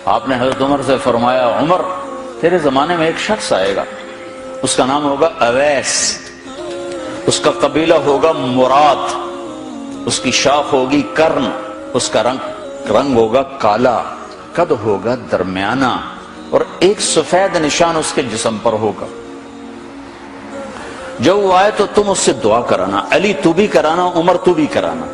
آپ نے حضرت عمر سے فرمایا عمر تیرے زمانے میں ایک شخص آئے گا، اس کا نام ہوگا اویس، اس کا قبیلہ ہوگا مراد، اس کی شاخ ہوگی کرن، اس کا رنگ ہوگا کالا، قد ہوگا درمیانہ، اور ایک سفید نشان اس کے جسم پر ہوگا۔ جب وہ آئے تو تم اس سے دعا کرانا، علی تو بھی کرانا، عمر تو بھی کرانا،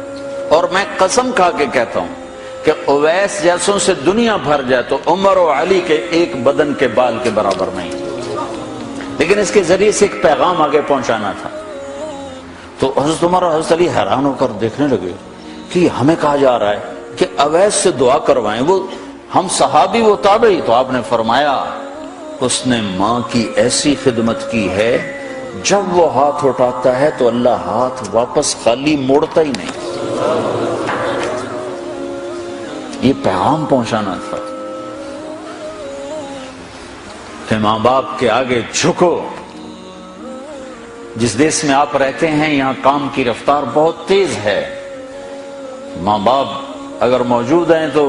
اور میں قسم کھا کے کہتا ہوں کہ اویس جیسوں سے دنیا بھر جائے تو عمر و علی کے ایک بدن کے بال کے برابر نہیں، لیکن اس کے ذریعے سے ایک پیغام آگے پہنچانا تھا۔ تو حضرت عمر اور حضرت علی حیران ہو کر دیکھنے لگے کہ ہمیں کہا جا رہا ہے کہ اویس سے دعا کروائیں، وہ ہم صحابی وہ تابعی۔ تو آپ نے فرمایا اس نے ماں کی ایسی خدمت کی ہے، جب وہ ہاتھ اٹھاتا ہے تو اللہ ہاتھ واپس خالی موڑتا ہی نہیں۔ یہ پیغام پہنچانا تھا کہ ماں باپ کے آگے جھکو۔ جس دیش میں آپ رہتے ہیں یہاں کام کی رفتار بہت تیز ہے، ماں باپ اگر موجود ہیں تو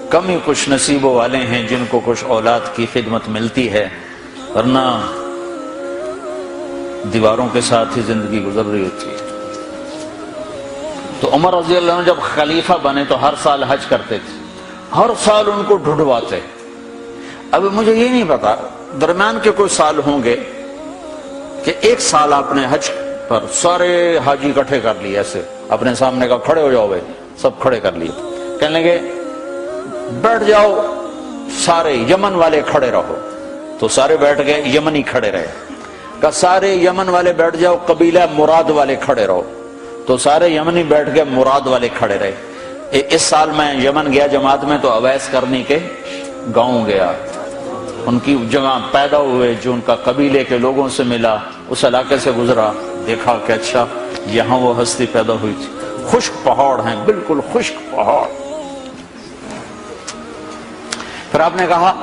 کم ہی کچھ نصیبوں والے ہیں جن کو کچھ اولاد کی خدمت ملتی ہے، ورنہ دیواروں کے ساتھ ہی زندگی گزر رہی ہوتی ہے۔ تو عمر رضی اللہ عنہ جب خلیفہ بنے تو ہر سال حج کرتے تھے، ہر سال ان کو ڈھونڈواتے۔ اب مجھے یہ نہیں پتا درمیان کے کوئی سال ہوں گے کہ ایک سال آپ نے حج پر سارے حاجی اکٹھے کر لیے، ایسے اپنے سامنے کا کھڑے ہو جاؤ بھائی، سب کھڑے کر لیے، کہنے لگے بیٹھ جاؤ سارے یمن والے کھڑے رہو، تو سارے بیٹھ گئے، یمنی کھڑے رہے، کہ سارے یمن والے بیٹھ جاؤ، قبیلہ مراد والے کھڑے رہو، تو سارے یمنی بیٹھ گئے، مراد والے کھڑے رہے۔ اس سال میں یمن گیا جماعت میں تو اویس کرنی کے گاؤں گیا، ان کی جگہ پیدا ہوئے، جو ان کا قبیلے کے لوگوں سے ملا، اس علاقے سے گزرا، دیکھا کہ اچھا یہاں وہ ہستی پیدا ہوئی تھی، خشک پہاڑ ہیں، بالکل خشک پہاڑ۔ پھر آپ نے کہا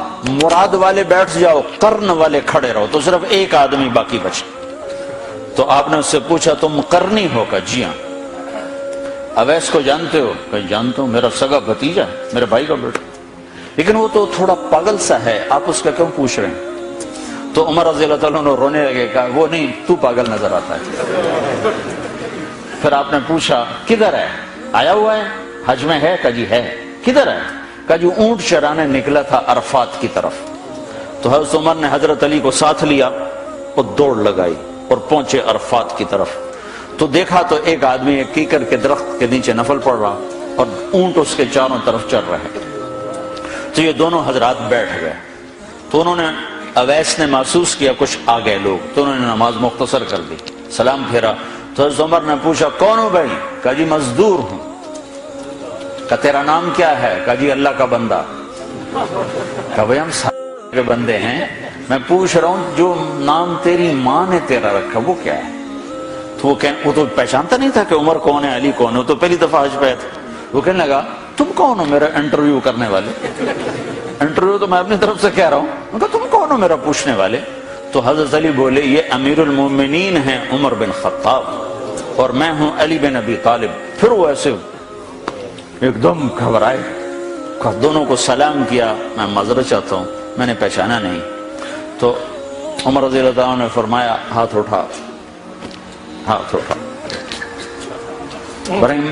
مراد والے بیٹھ جاؤ، قرن والے کھڑے رہو، تو صرف ایک آدمی باقی بچا۔ تو آپ نے اس سے پوچھا تم قرنی ہو؟ کہ جی ہاں۔ اویس کو جانتے ہو؟ کہ جانتا ہوں، میرا سگا بھتیجا ہے، میرے بھائی کا بیٹا، لیکن وہ تو تھوڑا پاگل سا ہے، آپ اس کا کیوں پوچھ رہے ہیں؟ تو عمر رضی اللہ تعالیٰ نے رونے لگے، کہا وہ نہیں، تو پاگل نظر آتا ہے۔ پھر آپ نے پوچھا کدھر ہے؟ آیا ہوا ہے حج میں ہے؟ کہ جی ہے۔ کدھر ہے؟ کہ جو اونٹ چرانے نکلا تھا عرفات کی طرف۔ تو حضرت عمر نے حضرت علی کو ساتھ لیا اور دوڑ لگائی اور پہنچے عرفات کی طرف، تو دیکھا تو ایک آدمی ایک کیکر کے درخت کے نیچے نفل پڑ رہا اور اونٹ اس کے چاروں طرف چل رہے۔ تو یہ دونوں حضرات بیٹھ گئے، تو انہوں نے اویس نے محسوس کیا کچھ آ گئے لوگ، تو انہوں نے نماز مختصر کر دی، سلام پھیرا۔ تو حضرت عمر نے پوچھا کون ہو بھائی؟ کہا جی مزدور ہوں۔ کہا تیرا نام کیا ہے؟ کہا جی اللہ کا بندہ۔ کہا بھائی ہم سارے کے بندے ہیں، میں پوچھ رہا ہوں جو نام تیری ماں نے تیرا رکھا وہ کیا ہے؟ تو وہ تو پہچانتا نہیں تھا کہ عمر کون ہے، علی کون ہے، وہ تو پہلی دفعہ حج پہ تھا۔ وہ کہنے لگا تم کون ہو میرا انٹرویو کرنے والے؟ انٹرویو تو میں اپنی طرف سے کہہ رہا ہوں، تم کون ہو میرا پوچھنے والے؟ تو حضرت علی بولے یہ امیر المومنین ہیں عمر بن خطاب اور میں ہوں علی بن ابی طالب۔ پھر وہ ایسے ایک دم گھبرائے، دونوں کو سلام کیا، میں معذرت چاہتا ہوں میں نے پہچانا نہیں۔ تو عمر رضی اللہ عنہ نے فرمایا ہاتھ اٹھا، ہاتھ اٹھا۔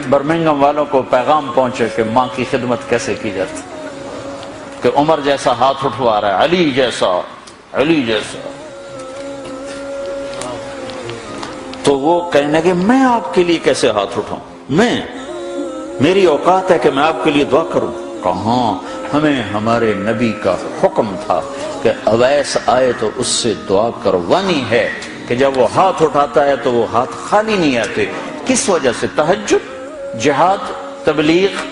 برمنگم والوں کو پیغام پہنچے کہ ماں کی خدمت کیسے کی جاتی، کہ عمر جیسا ہاتھ اٹھوا رہا ہے، علی جیسا، علی جیسا۔ تو وہ کہنے لگے میں آپ کے لیے کیسے ہاتھ اٹھاؤں، میری اوقات ہے کہ میں آپ کے لیے دعا کروں؟ کہاں، ہمیں ہمارے نبی کا حکم تھا کہ اویس آئے تو اس سے دعا کروانی ہے، کہ جب وہ ہاتھ اٹھاتا ہے تو وہ ہاتھ خالی نہیں آتے۔ کس وجہ سے؟ تہجد، جہاد، تبلیغ،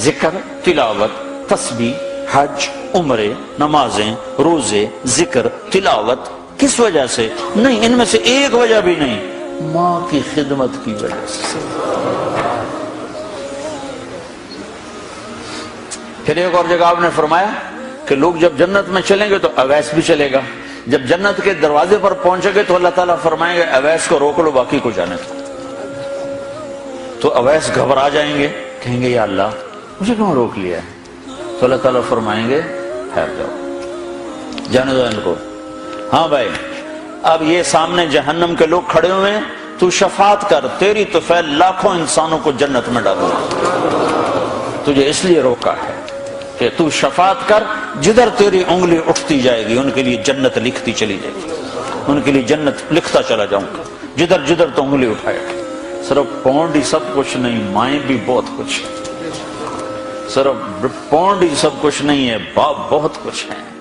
ذکر، تلاوت، تسبیح، حج، عمرے، نمازیں، روزے، ذکر، تلاوت۔ کس وجہ سے؟ نہیں، ان میں سے ایک وجہ بھی نہیں، ماں کی خدمت کی وجہ سے۔ پھر ایک اور جگہ آپ نے فرمایا کہ لوگ جب جنت میں چلیں گے تو اویس بھی چلے گا، جب جنت کے دروازے پر پہنچے گے تو اللہ تعالیٰ فرمائیں گے اویس کو روک لو باقی کو جانے دو۔ تو اویس گھبرا جائیں گے، کہیں گے یا اللہ مجھے کیوں روک لیا ہے؟ تو اللہ تعالیٰ فرمائیں گے ٹھہر جاؤ، جانے دو ان کو۔ ہاں بھائی، اب یہ سامنے جہنم کے لوگ کھڑے ہوئے ہیں، تو شفاعت کر، تیری تو فعل لاکھوں انسانوں کو جنت میں ڈالوں، تجھے اس لیے روکا ہے کہ تو شفاعت کر، جدھر تیری انگلی اٹھتی جائے گی ان کے لیے جنت لکھتی چلی جائے گی، ان کے لیے جنت لکھتا چلا جاؤں گا، جدھر جدھر تو انگلی اٹھائے گا۔ صرف پونڈ ہی سب کچھ نہیں، مائیں بھی بہت کچھ ہے، صرف پونڈ ہی سب کچھ نہیں ہے، باپ بہت کچھ ہے۔